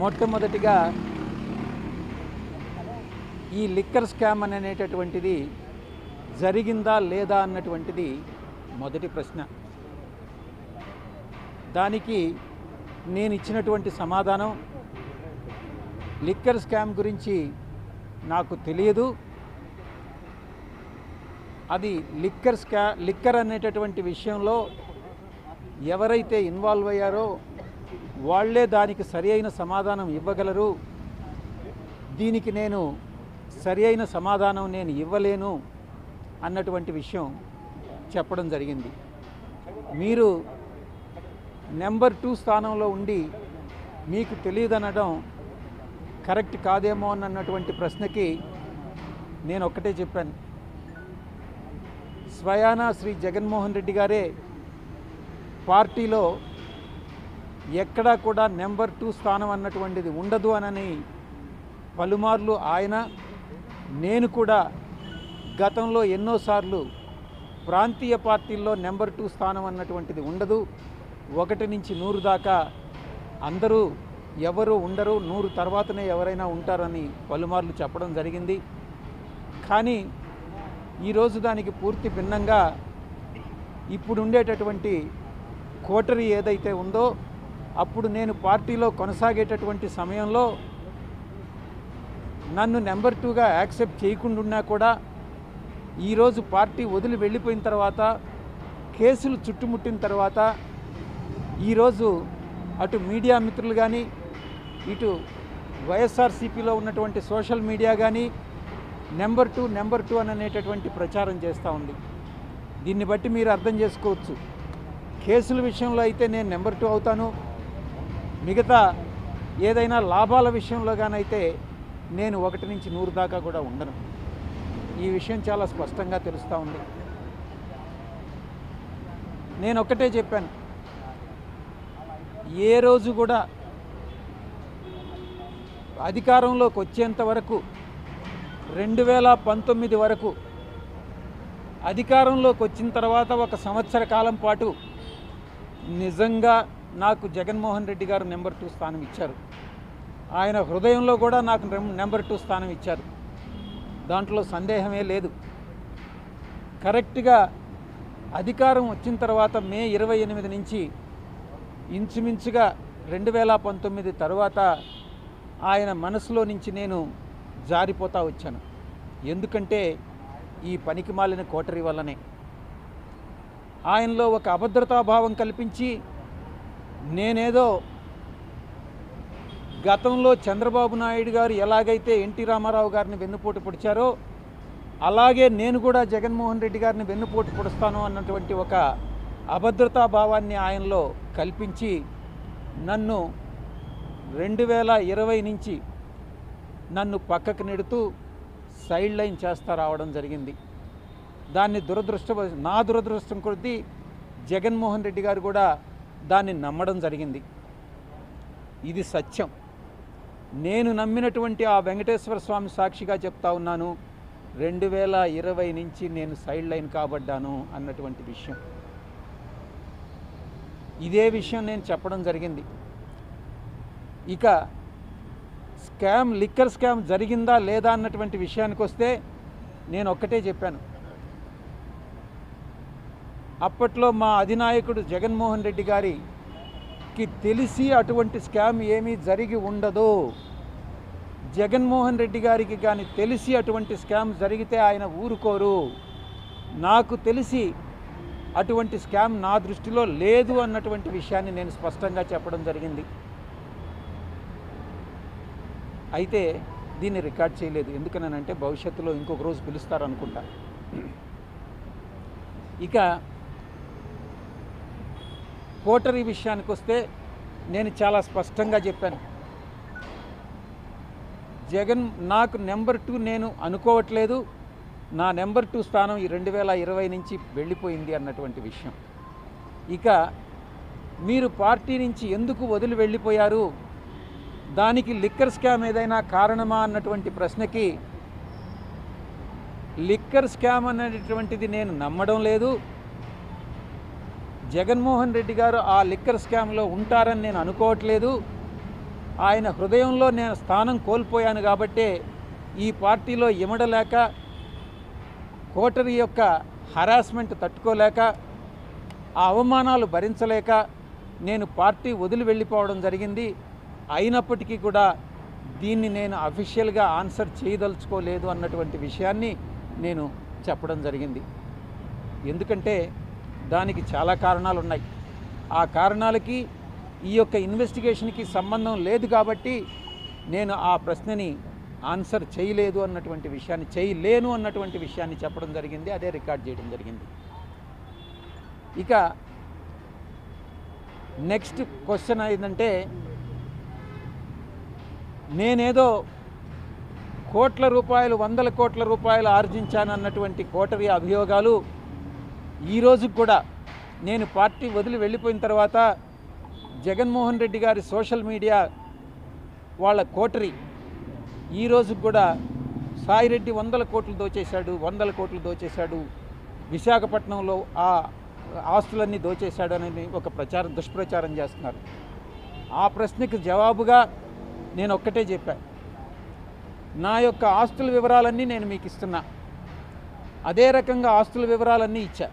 మొట్టమొదటిగా ఈ liquor scam అనేటటువంటిది జరిగిందా లేదా అన్నటువంటిది మొదటి ప్రశ్న. దానికి నేను ఇచ్చినటువంటి సమాధానం, లిక్కర్ స్కామ్ గురించి నాకు తెలియదు. అది లిక్కర్ అనేటటువంటి విషయంలో ఎవరైతే ఇన్వాల్వ్ అయ్యారో వాళ్ళే దానికి సరి అయిన సమాధానం ఇవ్వగలరు. దీనికి నేను సరి అయిన సమాధానం నేను ఇవ్వలేను అన్నటువంటి విషయం చెప్పడం జరిగింది. మీరు నెంబర్ 2 స్థానంలో ఉండి మీకు తెలియదనడం కరెక్ట్ కాదేమో అన్నటువంటి ప్రశ్నకి నేను ఒక్కటే చెప్పాను. స్వయానా శ్రీ జగన్మోహన్ రెడ్డి గారే పార్టీలో ఎక్కడా కూడా నెంబర్ 2 స్థానం అన్నటువంటిది ఉండదు అనని పలుమార్లు ఆయన, నేను కూడా గతంలో ఎన్నోసార్లు ప్రాంతీయ పార్టీల్లో నెంబర్ 2 స్థానం అన్నటువంటిది ఉండదు, 1 నుంచి 100 దాకా అందరూ ఎవరు ఉండరు, 100 తర్వాతనే ఎవరైనా ఉంటారని పలుమార్లు చెప్పడం జరిగింది. కానీ ఈరోజు దానికి పూర్తి భిన్నంగా ఇప్పుడు ఉండేటటువంటి కోటరీ ఏదైతే ఉందో, అప్పుడు నేను పార్టీలో కొనసాగేటటువంటి సమయంలో నన్ను నెంబర్ 2గా యాక్సెప్ట్ చేయకుండా కూడా ఈరోజు పార్టీ వదిలి వెళ్ళిపోయిన తర్వాత, కేసులు చుట్టుముట్టిన తర్వాత, ఈరోజు అటు మీడియా మిత్రులు కానీ, ఇటు వైఎస్ఆర్సీపీలో ఉన్నటువంటి సోషల్ మీడియా కానీ నెంబర్ 2 అని అనేటటువంటి ప్రచారం చేస్తూ ఉంది. దీన్ని బట్టి మీరు అర్థం చేసుకోవచ్చు, కేసుల విషయంలో అయితే నేను నెంబర్ 2 అవుతాను, మిగతా ఏదైనా లాభాల విషయంలో గానైతే నేను 1 నుంచి 100 దాకా కూడా ఉండను. ఈ విషయం చాలా స్పష్టంగా తెలుస్తూ ఉంది. నేను ఒక్కటే చెప్పాను, ఏ రోజు కూడా అధికారంలోకి వచ్చేంత వరకు 2019 వరకు, అధికారంలోకి వచ్చిన తర్వాత 1 సంవత్సర కాలం పాటు నిజంగా నాకు జగన్మోహన్ రెడ్డి గారు నెంబర్ 2 స్థానం ఇచ్చారు. ఆయన హృదయంలో కూడా నాకు నెంబర్ 2 స్థానం ఇచ్చారు, దాంట్లో సందేహమే లేదు. కరెక్ట్గా అధికారం వచ్చిన తర్వాత మే 28 నుంచి ఇంచుమించుగా 2019 తర్వాత ఆయన మనసులో నుంచి నేను జారిపోతూ వచ్చాను. ఎందుకంటే ఈ పనికిమాలిన కోటరీ వల్లనే. ఆయనలో ఒక అభద్రతాభావం కల్పించి, నేనేదో గతంలో చంద్రబాబు నాయుడు గారు ఎలాగైతే ఎన్టీ రామారావు గారిని వెన్నుపోటు పొడిచారో అలాగే నేను కూడా జగన్మోహన్ రెడ్డి గారిని వెన్నుపోటు పొడుస్తాను అన్నటువంటి ఒక అభద్రతాభావాన్ని ఆయనలో కల్పించి నన్ను 2020 నుంచి నన్ను పక్కకు నెడుతూ సైడ్ లైన్ చేస్తా రావడం జరిగింది. దాన్ని నా దురదృష్టం కొద్దీ జగన్మోహన్ రెడ్డి గారు కూడా దాన్ని నమ్మడం జరిగింది. ఇది సత్యం. నేను నమ్మినటువంటి ఆ వెంకటేశ్వర స్వామి సాక్షిగా చెప్తా ఉన్నాను, 2020 నుంచి నేను సైడ్ లైన్ కాబడ్డాను అన్నటువంటి విషయం. ఇదే విషయం నేను చెప్పడం జరిగింది. ఇక లిక్కర్ స్కామ్ జరిగిందా లేదా అన్నటువంటి విషయానికి వస్తే నేను ఒక్కటే చెప్పాను. అప్పట్లో మా అధినాయకుడు జగన్మోహన్ రెడ్డి గారికి తెలిసి అటువంటి స్కామ్ ఏమీ జరిగి ఉండదు. జగన్మోహన్ రెడ్డి గారికి కానీ తెలిసి అటువంటి స్కామ్ జరిగితే ఆయన ఊరుకోరు. నాకు తెలిసి అటువంటి స్కామ్ నా దృష్టిలో లేదు అన్నటువంటి విషయాన్ని నేను స్పష్టంగా చెప్పడం జరిగింది. అయితే దీన్ని రికార్డ్ చేయలేదు. ఎందుకనంటే భవిష్యత్తులో ఇంకొక రోజు పిలుస్తారనుకుంటా. ఇక కోటరీ విషయానికి వస్తే నేను చాలా స్పష్టంగా చెప్పాను, నాకు నెంబర్ 2 నేను అనుకోవట్లేదు, నా నెంబర్ 2 స్థానం ఈ 2020 నుంచి వెళ్ళిపోయింది అన్నటువంటి విషయం. ఇక మీరు పార్టీ నుంచి ఎందుకు వదిలి వెళ్ళిపోయారు, దానికి లిక్కర్ స్కామ్ ఏదైనా కారణమా అన్నటువంటి ప్రశ్నకి, లిక్కర్ స్కామ్ అనేటటువంటిది నేను నమ్మడం లేదు. జగన్మోహన్ రెడ్డి గారు ఆ లిక్కర్ స్కామ్లో ఉంటారని నేను అనుకోవట్లేదు. ఆయన హృదయంలో నేను స్థానం కోల్పోయాను కాబట్టే ఈ పార్టీలో ఇమడలేక, కోటరీ యొక్క హరాస్మెంట్ తట్టుకోలేక, ఆ అవమానాలు భరించలేక నేను పార్టీ వదిలి వెళ్ళిపోవడం జరిగింది. అయినప్పటికీ కూడా దీన్ని నేను అఫీషియల్గా ఆన్సర్ చేయదలుచుకోలేదు అన్నటువంటి విషయాన్ని నేను చెప్పడం జరిగింది. ఎందుకంటే దానికి చాలా కారణాలు ఉన్నాయి. ఆ కారణాలకి ఈ యొక్క ఇన్వెస్టిగేషన్కి సంబంధం లేదు కాబట్టి నేను ఆ ప్రశ్నని ఆన్సర్ చేయలేదు అన్నటువంటి విషయాన్ని, చేయలేను అన్నటువంటి విషయాన్ని చెప్పడం జరిగింది. అదే రికార్డ్ చేయడం జరిగింది. ఇక నెక్స్ట్ క్వశ్చన్ ఏంటంటే, నేనేదో కోట్ల రూపాయలు, వందల కోట్ల రూపాయలు ఆర్జించాను అన్నటువంటి కోటరీ అభియోగాలు ఈరోజు కూడా నేను పార్టీ వదిలి వెళ్ళిపోయిన తర్వాత జగన్మోహన్ రెడ్డి గారి సోషల్ మీడియా వాళ్ళ కోటరీ ఈరోజు కూడా సాయిరెడ్డి వందల కోట్లు దోచేశాడు, విశాఖపట్నంలో ఆ ఆస్తులన్నీ దోచేశాడు అనేది ఒక దుష్ప్రచారం చేస్తున్నారు. ఆ ప్రశ్నకు జవాబుగా నేను ఒక్కటే చెప్పాను, నా యొక్క ఆస్తుల వివరాలన్నీ నేను మీకు ఇస్తున్నా, అదే రకంగా ఆస్తుల వివరాలన్నీ ఇచ్చా.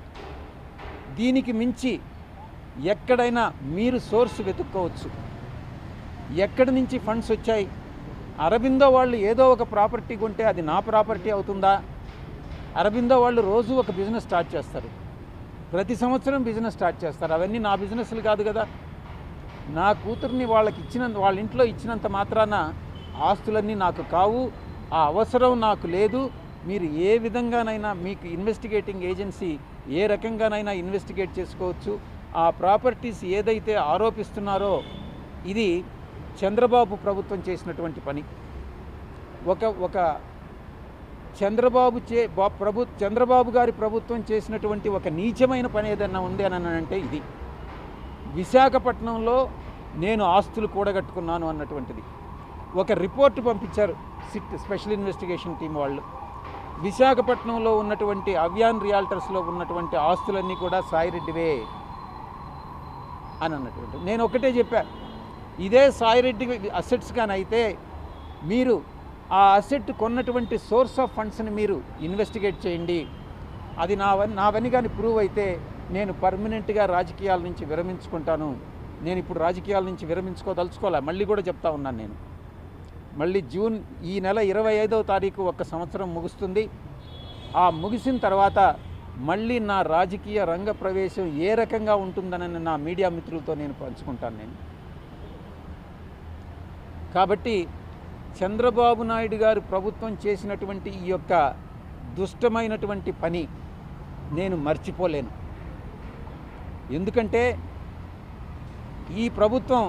దీనికి మించి ఎక్కడైనా మీరు సోర్స్ వెతుక్కోవచ్చు. ఎక్కడి నుంచి ఫండ్స్ వచ్చాయి? అరబిందో వాళ్ళు ఏదో ఒక ప్రాపర్టీ కొంటే అది నా ప్రాపర్టీ అవుతుందా? అరబిందో వాళ్ళు రోజు ఒక బిజినెస్ స్టార్ట్ చేస్తారు, ప్రతి సంవత్సరం బిజినెస్ స్టార్ట్ చేస్తారు. అవన్నీ నా బిజినెస్లు కాదు కదా. నా కూతుర్ని వాళ్ళ ఇంట్లో ఇచ్చినంత మాత్రాన ఆస్తులన్నీ నాకు కావు, ఆ అవసరం నాకు లేదు. మీరు ఏ విధంగానైనా మీకు ఇన్వెస్టిగేటింగ్ ఏజెన్సీ ఏ రకంగానైనా ఇన్వెస్టిగేట్ చేసుకోవచ్చు. ఆ ప్రాపర్టీస్ ఏదైతే ఆరోపిస్తున్నారో ఇది చంద్రబాబు ప్రభుత్వం చేసినటువంటి పని. ఒక చంద్రబాబు గారి ప్రభుత్వం చేసినటువంటి ఒక నీచమైన పని ఏదైనా ఉంది అని అంటే ఇది. విశాఖపట్నంలో నేను ఆస్తులు కూడగట్టుకున్నాను అన్నటువంటిది ఒక రిపోర్టు పంపించారు సిట్ స్పెషల్ ఇన్వెస్టిగేషన్ టీం వాళ్ళు. విశాఖపట్నంలో ఉన్నటువంటి అవ్యాన్ రియాల్టర్స్లో ఉన్నటువంటి ఆస్తులన్నీ కూడా సాయిరెడ్డివే అని అన్నటువంటి. నేను ఒకటే చెప్పా, ఇదే సాయిరెడ్డి అసెట్స్ కానీ అయితే మీరు ఆ అసెట్ కొన్నటువంటి సోర్స్ ఆఫ్ ఫండ్స్ని మీరు ఇన్వెస్టిగేట్ చేయండి. అది నావని కానీ ప్రూవ్ అయితే నేను పర్మనెంట్గా రాజకీయాల నుంచి విరమించుకుంటాను. నేను ఇప్పుడు రాజకీయాల నుంచి విరమించుకోదలుచుకోలే. మళ్ళీ కూడా చెప్తా ఉన్నాను, నేను మళ్ళీ ఈ నెల 25వ తారీఖు ఒక సంవత్సరం ముగుస్తుంది. ఆ ముగిసిన తర్వాత మళ్ళీ నా రాజకీయ రంగ ప్రవేశం ఏ రకంగా ఉంటుందని నా మీడియా మిత్రులతో నేను పంచుకుంటాను. నేను కాబట్టి చంద్రబాబు నాయుడు గారు ప్రభుత్వం చేసినటువంటి ఈ యొక్క దుష్టమైనటువంటి పని నేను మర్చిపోలేను. ఎందుకంటే ఈ ప్రభుత్వం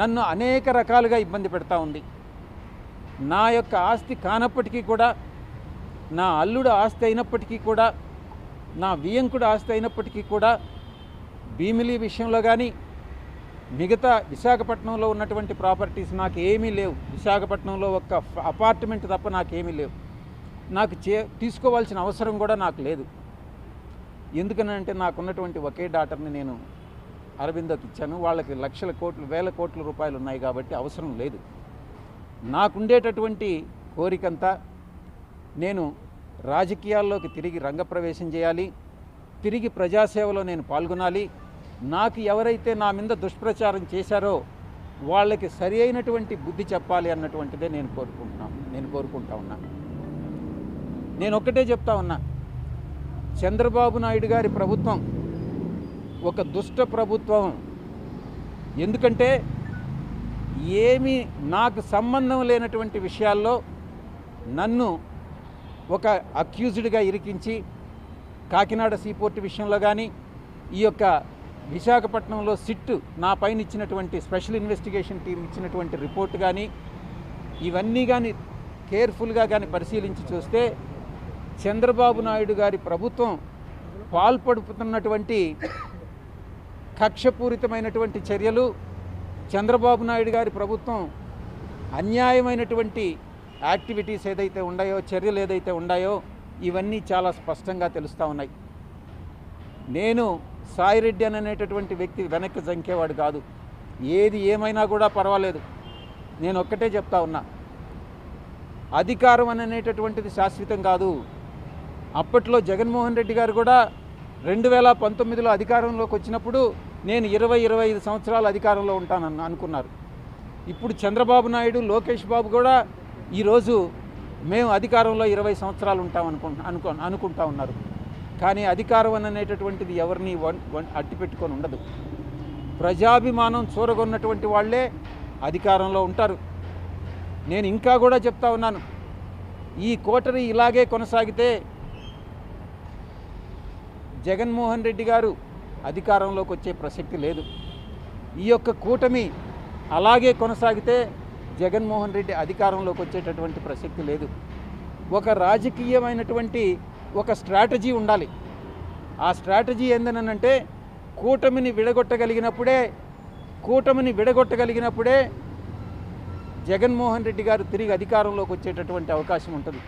నన్ను అనేక రకాలుగా ఇబ్బంది పెడతా ఉంది. నా యొక్క ఆస్తి కానప్పటికీ కూడా, నా అల్లుడు ఆస్తి అయినప్పటికీ కూడా, నా వియంకుడు ఆస్తి అయినప్పటికీ కూడా భీమిలి విషయంలో కానీ మిగతా విశాఖపట్నంలో ఉన్నటువంటి ప్రాపర్టీస్ నాకు ఏమీ లేవు. విశాఖపట్నంలో ఒక అపార్ట్మెంట్ తప్ప నాకేమీ లేవు. నాకు తీసుకోవాల్సిన అవసరం కూడా నాకు లేదు. ఎందుకనంటే నాకున్నటువంటి ఒకే డాటర్ని నేను అరబిందోకి ఇచ్చాను. వాళ్ళకి లక్షల కోట్లు, వేల కోట్ల రూపాయలు ఉన్నాయి కాబట్టి అవసరం లేదు. నాకుండేటటువంటి కోరికంతా నేను రాజకీయాల్లోకి తిరిగి రంగప్రవేశం చేయాలి, తిరిగి ప్రజాసేవలో నేను పాల్గొనాలి. నాకు ఎవరైతే నా మీద దుష్ప్రచారం చేశారో వాళ్ళకి సరి అయినటువంటి బుద్ధి చెప్పాలి అన్నటువంటిదే నేను కోరుకుంటా ఉన్నా. నేను ఒక్కటే చెప్తా ఉన్నా, చంద్రబాబు నాయుడు గారి ప్రభుత్వం ఒక దుష్ట ప్రభుత్వం. ఎందుకంటే ఏమీ నాకు సంబంధం లేనటువంటి విషయాల్లో నన్ను ఒక అక్యూజ్డ్గా ఇరికించి, కాకినాడ సీపోర్ట్ విషయంలో కానీ, ఈ యొక్క విశాఖపట్నంలో సిట్ నా పైన ఇచ్చినటువంటి స్పెషల్ ఇన్వెస్టిగేషన్ టీం ఇచ్చినటువంటి రిపోర్ట్ కానీ, ఇవన్నీ కానీ కేర్ఫుల్గా కానీ పరిశీలించి చూస్తే చంద్రబాబు నాయుడు గారి ప్రభుత్వం పాల్పడుతున్నటువంటి కక్షపూరితమైనటువంటి చర్యలు, చంద్రబాబు నాయుడు గారి ప్రభుత్వం అన్యాయమైనటువంటి యాక్టివిటీస్ ఏదైతే ఉన్నాయో, చర్యలు ఏదైతే ఉన్నాయో, ఇవన్నీ చాలా స్పష్టంగా తెలుస్తూ ఉన్నాయి. నేను సాయిరెడ్డి అనేటటువంటి వ్యక్తి వెనక్కి జంకేవాడు కాదు. ఏది ఏమైనా కూడా పర్వాలేదు, నేను ఒక్కటే చెప్తా ఉన్నా, అధికారం అనేటటువంటిది శాశ్వతం కాదు. అప్పట్లో జగన్మోహన్ రెడ్డి గారు కూడా 2019లో అధికారంలోకి వచ్చినప్పుడు నేను 20-25 సంవత్సరాలు అధికారంలో ఉంటానని అనుకున్నారు. ఇప్పుడు చంద్రబాబు నాయుడు, లోకేష్ బాబు కూడా ఈరోజు మేము అధికారంలో 20 సంవత్సరాలు ఉంటాం అనుకుంటా ఉన్నారు. కానీ అధికారం అనేటటువంటిది ఎవరిని అట్టిపెట్టుకొని ఉండదు. ప్రజాభిమానం చూరగొన్నటువంటి వాళ్ళే అధికారంలో ఉంటారు. నేను ఇంకా కూడా చెప్తా ఉన్నాను, ఈ కోటరీ ఇలాగే కొనసాగితే జగన్మోహన్ రెడ్డి గారు అధికారంలోకి వచ్చే ప్రసక్తి లేదు. ఈ యొక్క కూటమి అలాగే కొనసాగితే జగన్మోహన్ రెడ్డి అధికారంలోకి వచ్చేటటువంటి ప్రసక్తి లేదు. ఒక రాజకీయమైనటువంటి ఒక స్ట్రాటజీ ఉండాలి. ఆ స్ట్రాటజీ ఏందనంటే కూటమిని విడగొట్టగలిగినప్పుడే జగన్మోహన్ రెడ్డి గారు తిరిగి అధికారంలోకి వచ్చేటటువంటి అవకాశం ఉంటుంది.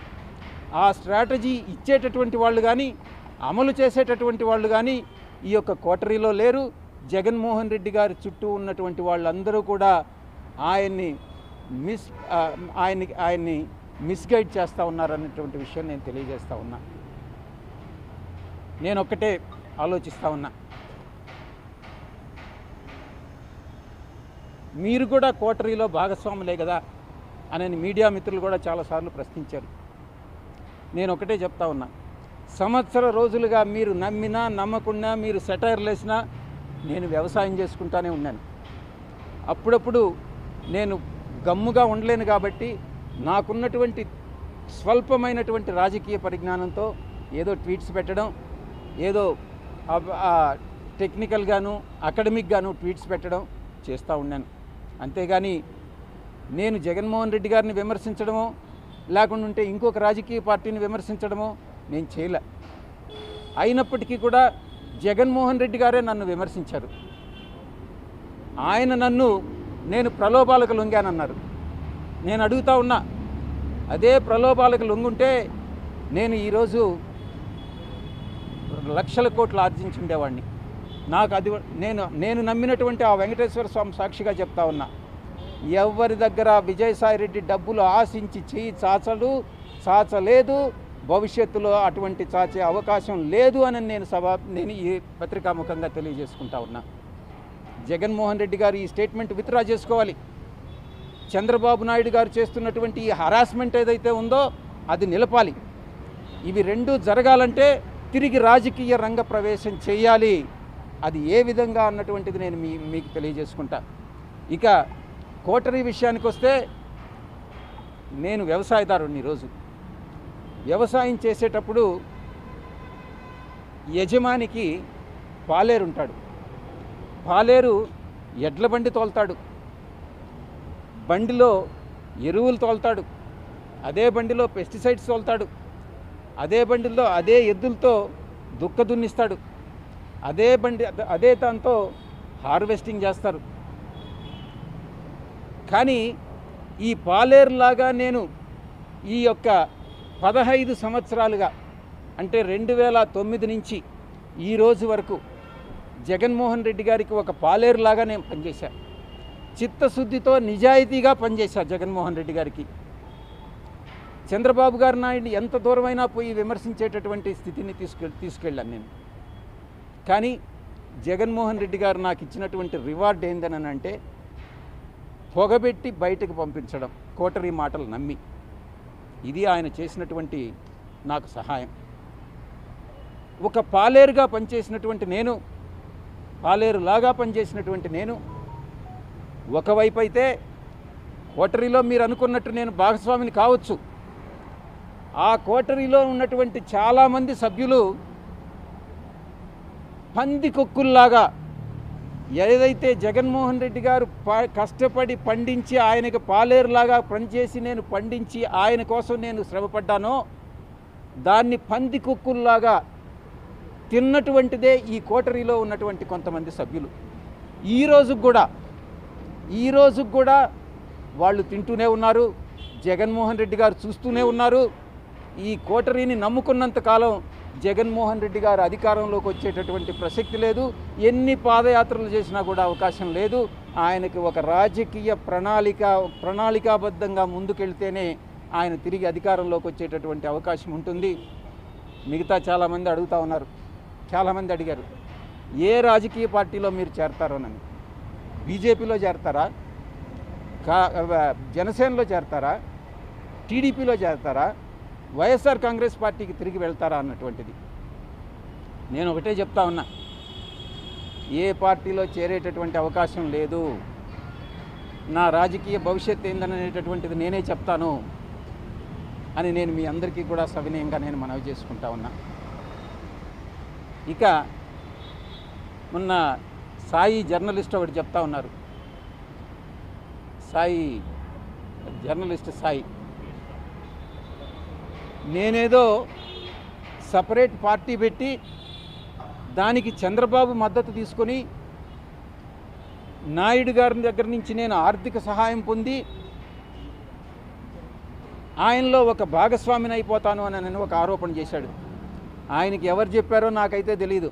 ఆ స్ట్రాటజీ ఇచ్చేటటువంటి వాళ్ళు కానీ, అమలు చేసేటటువంటి వాళ్ళు కానీ ఈ యొక్క కోటరీలో లేరు. జగన్మోహన్ రెడ్డి గారి చుట్టూ ఉన్నటువంటి వాళ్ళందరూ కూడా ఆయన్ని మిస్గైడ్ చేస్తూ ఉన్నారనేటువంటి విషయం నేను తెలియజేస్తూ ఉన్నా. నేను ఒక్కటే ఆలోచిస్తూ ఉన్నా, మీరు కూడా కోటరీలో భాగస్వాములే కదా అని మీడియా మిత్రులు కూడా చాలాసార్లు ప్రశ్నించారు. నేను ఒకటే చెప్తా ఉన్నా, సంవత్సర రోజులుగా మీరు నమ్మినా నమ్మకుండా మీరు సెటైర్లు వేసినా నేను వ్యవసాయం చేసుకుంటానే ఉన్నాను. అప్పుడప్పుడు నేను గమ్ముగా ఉండలేను కాబట్టి నాకున్నటువంటి స్వల్పమైనటువంటి రాజకీయ పరిజ్ఞానంతో ఏదో ట్వీట్స్ పెట్టడం, ఏదో టెక్నికల్గాను అకాడమిక్గాను ట్వీట్స్ పెట్టడం చేస్తూ ఉన్నాను. అంతేగాని నేను జగన్మోహన్ రెడ్డి గారిని విమర్శించడమో లేకుంటే ఇంకొక రాజకీయ పార్టీని విమర్శించడమో నేను చేయలే. అయినప్పటికీ కూడా జగన్మోహన్ రెడ్డి గారే నన్ను విమర్శించారు. ఆయన నేను ప్రలోభాలకు లొంగానన్నారు. నేను అడుగుతా ఉన్నా, అదే ప్రలోభాలకు లొంగుంటే నేను ఈరోజు లక్షల కోట్లు ఆర్జించుండేవాడిని. నాకు అది నేను నమ్మినటువంటి ఆ వెంకటేశ్వర స్వామి సాక్షిగా చెప్తా ఉన్నా, ఎవరి దగ్గర విజయసాయిరెడ్డి డబ్బులు ఆశించి చేయి చాచలేదు, భవిష్యత్తులో అటువంటి చాచే అవకాశం లేదు అని నేను ఈ పత్రికాముఖంగా తెలియజేసుకుంటా ఉన్నా. జగన్మోహన్ రెడ్డి గారు ఈ స్టేట్మెంట్ విత్డ్రా చేసుకోవాలి. చంద్రబాబు నాయుడు గారు చేస్తున్నటువంటి ఈ హరాస్మెంట్ ఏదైతే ఉందో అది నిలపాలి. ఇవి రెండూ జరగాలంటే తిరిగి రాజకీయ రంగ ప్రవేశం చేయాలి. అది ఏ విధంగా అన్నటువంటిది నేను మీకు తెలియజేసుకుంటా. ఇక కోటరీ విషయానికి వస్తే, నేను వ్యవసాయదారుని. ఈరోజు వ్యవసాయం చేసేటప్పుడు యజమానికి పాలేరు ఉంటాడు. పాలేరు ఎడ్ల బండి తోలుతాడు, బండిలో ఎరువులు తోలుతాడు, అదే బండిలో పెస్టిసైడ్స్ తోలుతాడు, అదే బండిలో అదే ఎద్దులతో దుక్క దున్నిస్తాడు, అదే దాంతో హార్వెస్టింగ్ చేస్తారు. కానీ ఈ పాలేరులాగా నేను ఈ యొక్క 15 సంవత్సరాలుగా, అంటే 2009 నుంచి ఈ రోజు వరకు జగన్మోహన్ రెడ్డి గారికి ఒక పాలేరులాగా నేను పనిచేశాను. చిత్తశుద్ధితో నిజాయితీగా పనిచేశాను జగన్మోహన్ రెడ్డి గారికి. చంద్రబాబు గారు నాయుడిని ఎంత దూరమైనా పోయి విమర్శించేటటువంటి స్థితిని తీసుకెళ్ళాను నేను. కానీ జగన్మోహన్ రెడ్డి గారు నాకు ఇచ్చినటువంటి రివార్డ్ ఏందని అంటే, పొగబెట్టి బయటకు పంపించడం, కోటరీ మాటలు నమ్మి. ఇది ఆయన చేసినటువంటి నాకు సహాయం. ఒక పాలేరుగా పనిచేసినటువంటి నేను, పాలేరులాగా పనిచేసినటువంటి నేను, ఒకవైపు అయితే కోటరీలో మీరు అనుకున్నట్టు నేను భాగస్వామిని కావచ్చు, ఆ కోటరీలో ఉన్నటువంటి చాలామంది సభ్యులు పందికొక్కుల్లాగా ఏదైతే జగన్మోహన్ రెడ్డి గారు కష్టపడి పండించి ఆయనకు పాలేరులాగా పనిచేసి నేను పండించి ఆయన కోసం నేను శ్రమపడ్డానో దాన్ని పందికొక్కుల్లాగా తిన్నటువంటిదే ఈ కోటరీలో ఉన్నటువంటి కొంతమంది సభ్యులు. ఈ రోజుకు కూడా వాళ్ళు తింటూనే ఉన్నారు, జగన్మోహన్ రెడ్డి గారు చూస్తూనే ఉన్నారు. ఈ కోటరీని నమ్ముకున్నంత కాలం జగన్మోహన్ రెడ్డి గారు అధికారంలోకి వచ్చేటటువంటి ప్రసక్తి లేదు. ఎన్ని పాదయాత్రలు చేసినా కూడా అవకాశం లేదు. ఆయనకి ఒక రాజకీయ ప్రణాళికాబద్ధంగా ముందుకెళ్తేనే ఆయన తిరిగి అధికారంలోకి వచ్చేటటువంటి అవకాశం ఉంటుంది. మిగతా చాలామంది అడుగుతూ ఉన్నారు, చాలామంది అడిగారు ఏ రాజకీయ పార్టీలో మీరు చేరతారోనని. బీజేపీలో చేరతారా, జనసేనలో చేరతారా, టీడీపీలో చేరతారా, వైఎస్ఆర్ కాంగ్రెస్ పార్టీకి తిరిగి వెళ్తారా అన్నటువంటిది. నేను ఒకటే చెప్తా ఉన్నా, ఏ పార్టీలో చేరేటటువంటి అవకాశం లేదు. నా రాజకీయ భవిష్యత్తు ఏందనేటటువంటిది నేనే చెప్తాను అని నేను మీ అందరికీ కూడా సవినయంగా నేను మనవి చేసుకుంటా ఉన్నా. ఇక మొన్న సాయి జర్నలిస్ట్ ఒకటి చెప్తా ఉన్నారు, జర్నలిస్ట్ సాయి నేనేదో సపరేట్ పార్టీ పెట్టి దానికి చంద్రబాబు మద్దతు తీసుకొని నాయుడు గారి దగ్గర నుంచి నేను ఆర్థిక సహాయం పొంది ఆయనలో ఒక భాగస్వామిని అయిపోతాను అని నేను ఒక ఆరోపణ చేశాడు. ఆయనకి ఎవరు చెప్పారో నాకైతే తెలియదు.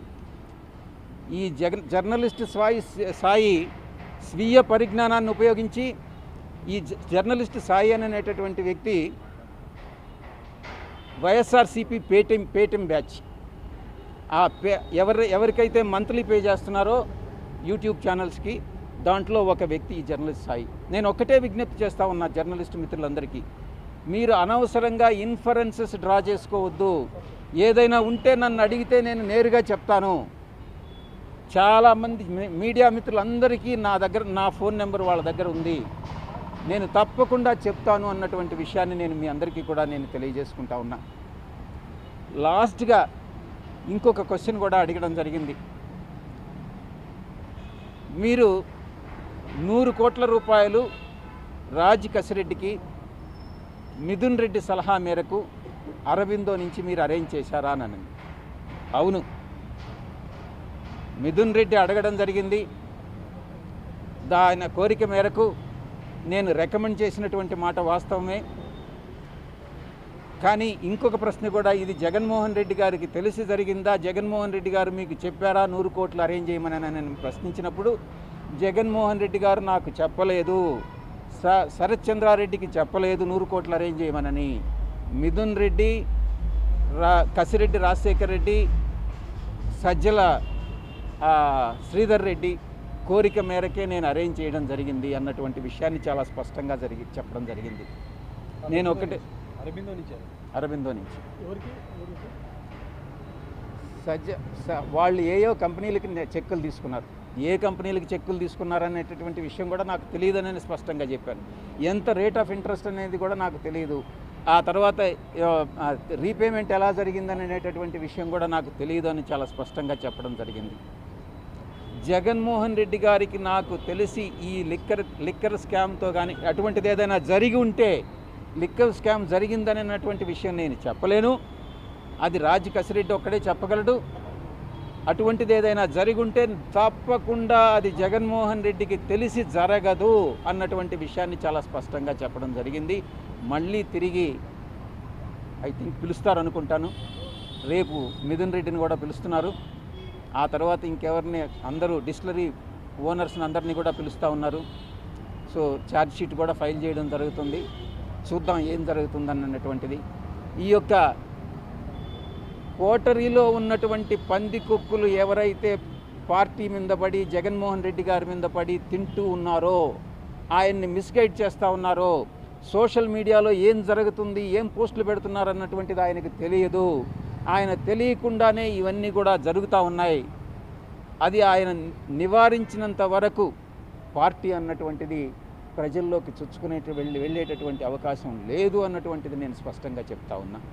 ఈ జర్నలిస్ట్ సాయి స్వీయ పరిజ్ఞానాన్ని ఉపయోగించి ఈ జర్నలిస్ట్ సాయి అనేటటువంటి వ్యక్తి వైఎస్ఆర్సీపీ పేటిఎం బ్యాచ్ ఎవరికైతే మంత్లీ పే చేస్తున్నారో యూట్యూబ్ ఛానల్స్కి, దాంట్లో ఒక వ్యక్తి ఈ జర్నలిస్ట్ సాయి. నేను ఒక్కటే విజ్ఞప్తి చేస్తూ ఉన్నా జర్నలిస్ట్ మిత్రులందరికీ, మీరు అనవసరంగా ఇన్ఫరెన్సెస్ డ్రా చేసుకోవద్దు. ఏదైనా ఉంటే నన్ను అడిగితే నేను నేరుగా చెప్తాను. చాలామంది మీడియా మిత్రులందరికీ నా ఫోన్ నెంబర్ వాళ్ళ దగ్గర ఉంది, నేను తప్పకుండా చెప్తాను అన్నటువంటి విషయాన్ని నేను మీ అందరికీ కూడా నేను తెలియజేసుకుంటా ఉన్నా. లాస్ట్గా ఇంకొక క్వశ్చన్ కూడా అడగడం జరిగింది. మీరు 100 కోట్ల రూపాయలు రాజ్ కసిరెడ్డికి మిథున్ రెడ్డి సలహా మేరకు అరబిందో నుంచి మీరు అరేంజ్ చేశారా అని. అవును, మిథున్ రెడ్డి అడగడం జరిగింది. ఆయన కోరిక మేరకు నేను రికమెండ్ చేసినటువంటి మాట వాస్తవమే. కానీ ఇంకొక ప్రశ్న కూడా, ఇది జగన్మోహన్ రెడ్డి గారికి తెలిసి జరిగిందా, జగన్మోహన్ రెడ్డి గారు మీకు చెప్పారా 100 కోట్లు అరేంజ్ చేయమని నేను ప్రశ్నించినప్పుడు జగన్మోహన్ రెడ్డి గారు నాకు చెప్పలేదు, శరత్ చంద్రారెడ్డికి చెప్పలేదు 100 కోట్లు అరేంజ్ చేయమనని. మిథున్ రెడ్డి, కసిరెడ్డి రాజశేఖర్ రెడ్డి, సజ్జల శ్రీధర్ రెడ్డి కోరిక మేరకే నేను అరేంజ్ చేయడం జరిగింది అన్నటువంటి విషయాన్ని చాలా స్పష్టంగా చెప్పడం జరిగింది. నేను ఒకటే అరబిందో నుంచి వాళ్ళు ఏయో కంపెనీలకి చెక్కులు తీసుకున్నారు, ఏ కంపెనీలకి చెక్కులు తీసుకున్నారనేటటువంటి విషయం కూడా నాకు తెలియదని స్పష్టంగా చెప్పాను. ఎంత రేట్ ఆఫ్ ఇంట్రెస్ట్ అనేది కూడా నాకు తెలియదు. ఆ తర్వాత రీపేమెంట్ ఎలా జరిగిందనేటటువంటి విషయం కూడా నాకు తెలియదు అని చాలా స్పష్టంగా చెప్పడం జరిగింది. జగన్మోహన్ రెడ్డి గారికి నాకు తెలిసి ఈ లిక్కర్ స్కామ్తో కానీ అటువంటిది ఏదైనా జరిగి ఉంటే, లిక్కర్ స్కామ్ జరిగిందనేటువంటి విషయం నేను చెప్పలేను, అది రాజ్ కసిరెడ్డి ఒక్కడే చెప్పగలడు. అటువంటిది ఏదైనా జరిగి ఉంటే తప్పకుండా అది జగన్మోహన్ రెడ్డికి తెలిసి జరగదు అన్నటువంటి విషయాన్ని చాలా స్పష్టంగా చెప్పడం జరిగింది. మళ్ళీ తిరిగి ఐ థింక్ పిలుస్తారనుకుంటాను, రేపు మిథున్ రెడ్డిని కూడా పిలుస్తున్నారు. ఆ తర్వాత ఇంకెవరిని, అందరూ డిస్టిలరీ ఓనర్స్ని అందరినీ కూడా పిలుస్తూ ఉన్నారు. సో ఛార్జ్ షీట్ కూడా ఫైల్ చేయడం జరుగుతుంది. చూద్దాం ఏం జరుగుతుందన్నటువంటిది. ఈ యొక్క కోటరీలో ఉన్నటువంటి పందికొక్కులు ఎవరైతే పార్టీ మీద పడి జగన్మోహన్ రెడ్డి గారి మీద పడి తింటూ ఉన్నారో, ఆయన్ని మిస్గైడ్ చేస్తూ ఉన్నారో, సోషల్ మీడియాలో ఏం జరుగుతుంది, ఏం పోస్టులు పెడుతున్నారు అన్నటువంటిది ఆయనకు తెలియదు. ఆయన తెలియకుండానే ఇవన్నీ కూడా జరుగుతూ ఉన్నాయి. అది ఆయన నివారించినంత వరకు పార్టీ అన్నటువంటిది ప్రజల్లోకి వెళ్ళేటటువంటి అవకాశం లేదు అన్నటువంటిది నేను స్పష్టంగా చెప్తా ఉన్నా.